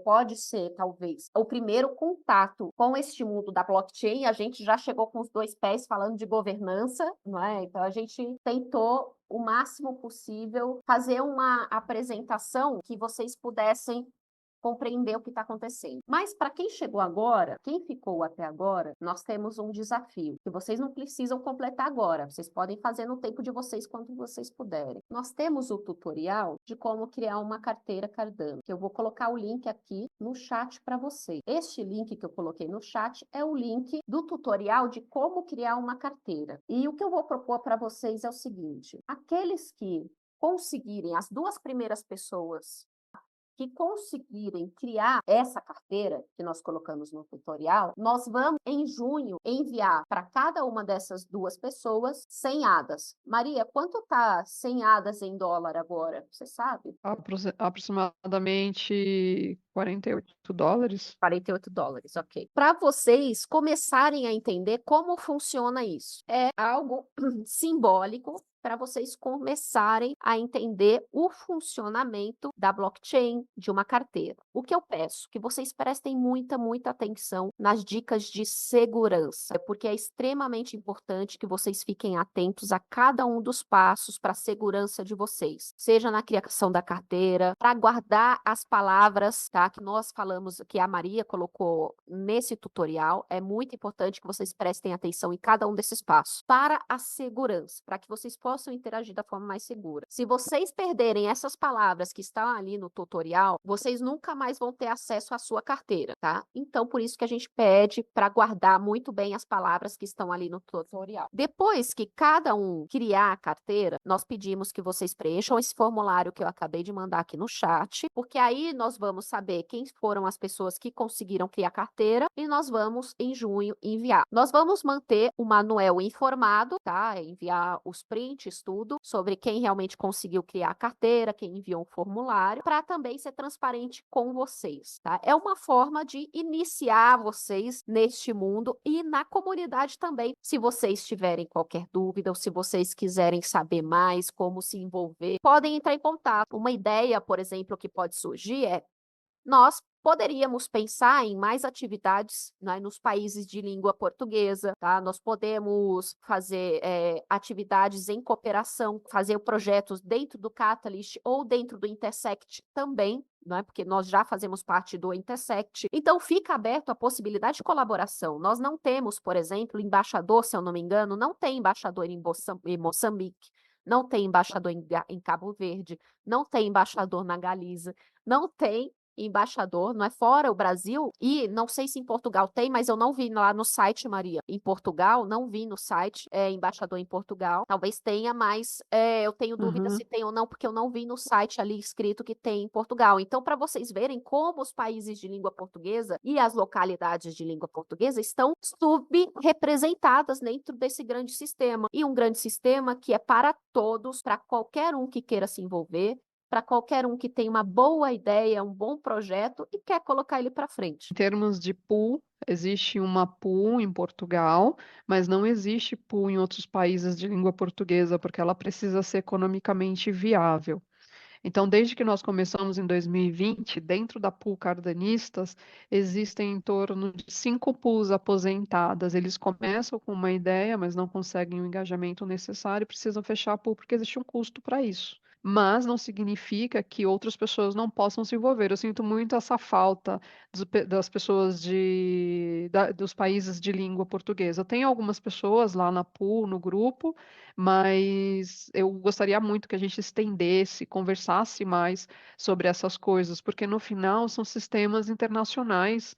pode ser, talvez, o primeiro contato com este mundo da blockchain. A gente já chegou com os 2 pés falando de governança, não é? Então, a gente tentou o máximo possível fazer uma apresentação que vocês pudessem compreender o que está acontecendo. Mas para quem chegou agora, quem ficou até agora, nós temos um desafio, que vocês não precisam completar agora, vocês podem fazer no tempo de vocês quando vocês puderem. Nós temos o tutorial de como criar uma carteira Cardano, que eu vou colocar o link aqui no chat para vocês. Este link que eu coloquei no chat é o link do tutorial de como criar uma carteira. E o que eu vou propor para vocês é o seguinte: aqueles que conseguirem, as 2 primeiras pessoas que conseguirem criar essa carteira que nós colocamos no tutorial, nós vamos, em junho, enviar para cada uma dessas 2 pessoas 100 ADAs. Maria, quanto está 100 ADAs em dólar agora? Você sabe? Aproximadamente $48. $48, ok. Para vocês começarem a entender como funciona isso. É algo simbólico para vocês começarem a entender o funcionamento da blockchain, de uma carteira. O que eu peço? Que vocês prestem muita atenção nas dicas de segurança, porque é extremamente importante que vocês fiquem atentos a cada um dos passos para a segurança de vocês, seja na criação da carteira, para guardar as palavras, tá, que nós falamos, que a Maria colocou nesse tutorial. É muito importante que vocês prestem atenção em cada um desses passos, para a segurança, para que vocês possam interagir da forma mais segura. Se vocês perderem essas palavras que estão ali no tutorial, vocês nunca mais vão ter acesso à sua carteira, tá? Então, por isso que a gente pede para guardar muito bem as palavras que estão ali no tutorial. Depois que cada um criar a carteira, nós pedimos que vocês preencham esse formulário que eu acabei de mandar aqui no chat, porque aí nós vamos saber quem foram as pessoas que conseguiram criar a carteira e nós vamos, em junho, enviar. Nós vamos manter o Manuel informado, tá? Enviar os prints, tudo, sobre quem realmente conseguiu criar a carteira, quem enviou um formulário, para também ser transparente com vocês, tá? É uma forma de iniciar vocês neste mundo e na comunidade também. Se vocês tiverem qualquer dúvida ou se vocês quiserem saber mais como se envolver, podem entrar em contato. Uma ideia, por exemplo, que pode surgir é: nós poderíamos pensar em mais atividades, né, nos países de língua portuguesa, tá? Nós podemos fazer atividades em cooperação, fazer projetos dentro do Catalyst ou dentro do Intersect também, né, porque nós já fazemos parte do Intersect. Então, fica aberto a possibilidade de colaboração. Nós não temos, por exemplo, embaixador, se eu não me engano, não tem embaixador em Moçambique, não tem embaixador em Cabo Verde, não tem embaixador na Galiza, não tem embaixador, não é fora o Brasil, e não sei se em Portugal tem, mas eu não vi lá no site, Maria. Em Portugal, não vi no site, embaixador em Portugal. Talvez tenha, mas eu tenho dúvida se tem ou não, porque eu não vi no site ali escrito que tem em Portugal. Então, para vocês verem como os países de língua portuguesa e as localidades de língua portuguesa estão subrepresentadas dentro desse grande sistema. E um grande sistema que é para todos, para qualquer um que queira se envolver, para qualquer um que tem uma boa ideia, um bom projeto e quer colocar ele para frente. Em termos de pool, existe uma pool em Portugal, mas não existe pool em outros países de língua portuguesa, porque ela precisa ser economicamente viável. Então, desde que nós começamos em 2020, dentro da pool Cardanistas, existem em torno de 5 pools aposentadas. Eles começam com uma ideia, mas não conseguem o engajamento necessário e precisam fechar a pool porque existe um custo para isso. Mas não significa que outras pessoas não possam se envolver. Eu sinto muito essa falta das pessoas dos países de língua portuguesa. Tem algumas pessoas lá na pool, no grupo, mas eu gostaria muito que a gente estendesse, conversasse mais sobre essas coisas, porque no final são sistemas internacionais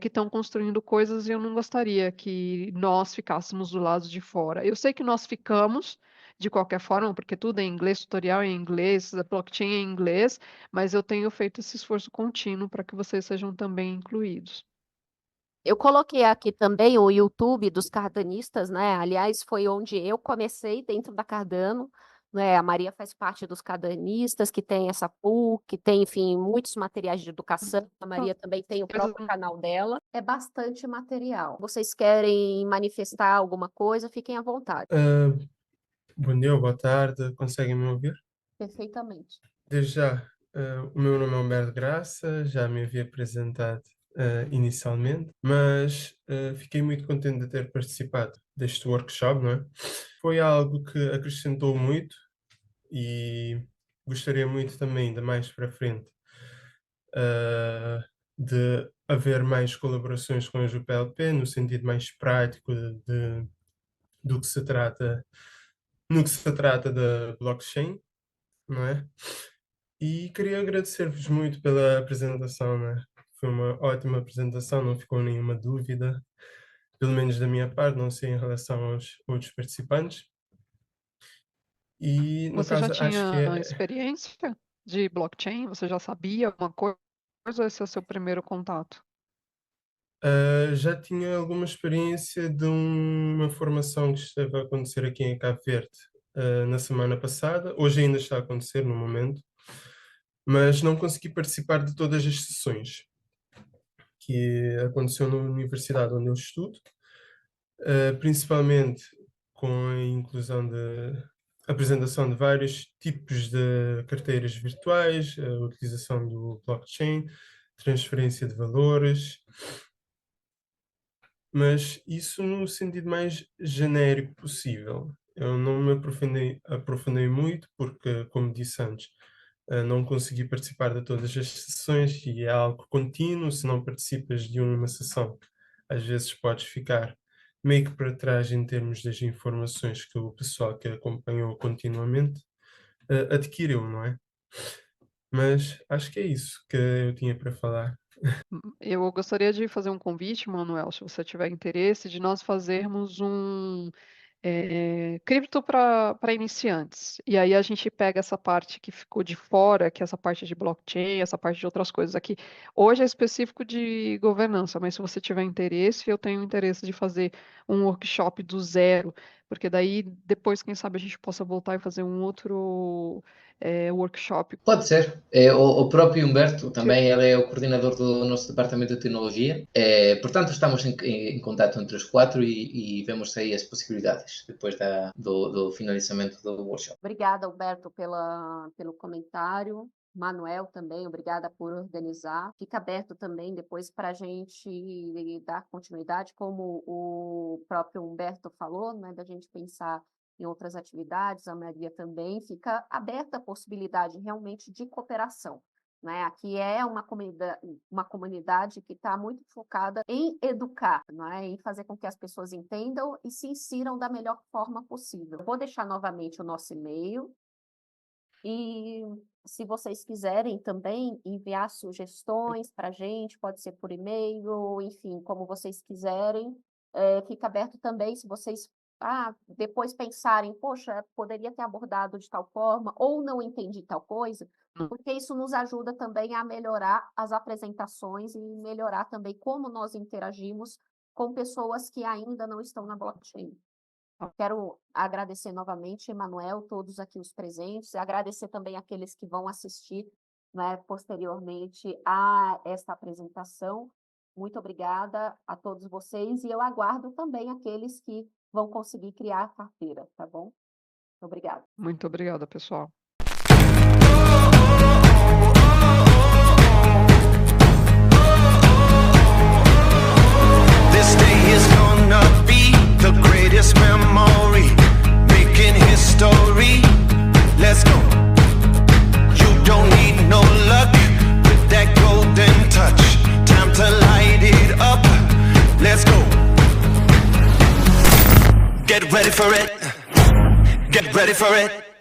que estão construindo coisas e eu não gostaria que nós ficássemos do lado de fora. Eu sei que nós ficamos, de qualquer forma, porque tudo é em inglês, tutorial é em inglês, a blockchain é em inglês, mas eu tenho feito esse esforço contínuo para que vocês sejam também incluídos. Eu coloquei aqui também o YouTube dos cardanistas, né? Aliás, foi onde eu comecei dentro da Cardano, né? A Maria faz parte dos cardanistas, que tem essa pool, que tem, enfim, muitos materiais de educação. A Maria também tem o próprio canal dela. É bastante material. Vocês querem manifestar alguma coisa? Fiquem à vontade. Bom dia ou boa tarde, conseguem me ouvir? Perfeitamente. Desde já, o meu nome é Humberto Graça, já me havia apresentado inicialmente, mas fiquei muito contente de ter participado deste workshop, não é? Foi algo que acrescentou muito e gostaria muito também de mais para frente de haver mais colaborações com a JPLP no sentido mais prático do que se trata, no que se trata da blockchain, não é? E queria agradecer-vos muito pela apresentação, né? Foi uma ótima apresentação, não ficou nenhuma dúvida, pelo menos da minha parte, não sei em relação aos outros participantes. E, no Você já caso, acho que tinha experiência de blockchain? Você já sabia alguma coisa ou esse é o seu primeiro contato? já tinha alguma experiência de uma formação que esteve a acontecer aqui em Cabo Verde, na semana passada. Hoje ainda está a acontecer no momento, mas não consegui participar de todas as sessões que aconteceu na universidade onde eu estudo. Principalmente com a inclusão de apresentação de vários tipos de carteiras virtuais, a utilização do blockchain, transferência de valores, mas isso no sentido mais genérico possível. Eu não me aprofundei muito porque, como disse antes, não consegui participar de todas as sessões e é algo contínuo. Se não participas de uma sessão, às vezes podes ficar meio que para trás em termos das informações que o pessoal que acompanhou continuamente adquiriu, não é? Mas acho que é isso que eu tinha para falar. Eu gostaria de fazer um convite, Manuel, se você tiver interesse, de nós fazermos um cripto para iniciantes. E aí a gente pega essa parte que ficou de fora, que é essa parte de blockchain, essa parte de outras coisas aqui. Hoje é específico de governança, mas se você tiver interesse, eu tenho interesse de fazer um workshop do zero, porque daí depois, quem sabe, a gente possa voltar e fazer um outro workshop. Pode ser. O próprio Humberto também, ele é o coordenador do nosso departamento de tecnologia. Portanto, estamos em contato entre os quatro e vemos aí as possibilidades depois do finalizamento do workshop. Obrigada, Alberto, pelo comentário. Manuel também, obrigada por organizar. Fica aberto também depois para a gente dar continuidade, como o próprio Humberto falou, né, da gente pensar em outras atividades, a Maria também. Fica aberta a possibilidade realmente de cooperação. Né? Aqui é uma comunidade que está muito focada em educar, né? Em fazer com que as pessoas entendam e se insiram da melhor forma possível. Vou deixar novamente o nosso e-mail e se vocês quiserem também enviar sugestões para a gente, pode ser por e-mail, enfim, como vocês quiserem, fica aberto também se vocês depois pensarem, poxa, poderia ter abordado de tal forma, ou não entendi tal coisa, porque isso nos ajuda também a melhorar as apresentações e melhorar também como nós interagimos com pessoas que ainda não estão na blockchain. Quero agradecer novamente, Emanuel, todos aqui os presentes, agradecer também aqueles que vão assistir, né, posteriormente a esta apresentação. Muito obrigada a todos vocês e eu aguardo também aqueles que vão conseguir criar a carteira, tá bom? Obrigada. Muito obrigada, pessoal. This day is gonna be the greatest memory, making history. Let's go. You don't need no luck with that golden touch. Time to light it up. Let's go. Get ready for it. Get ready for it.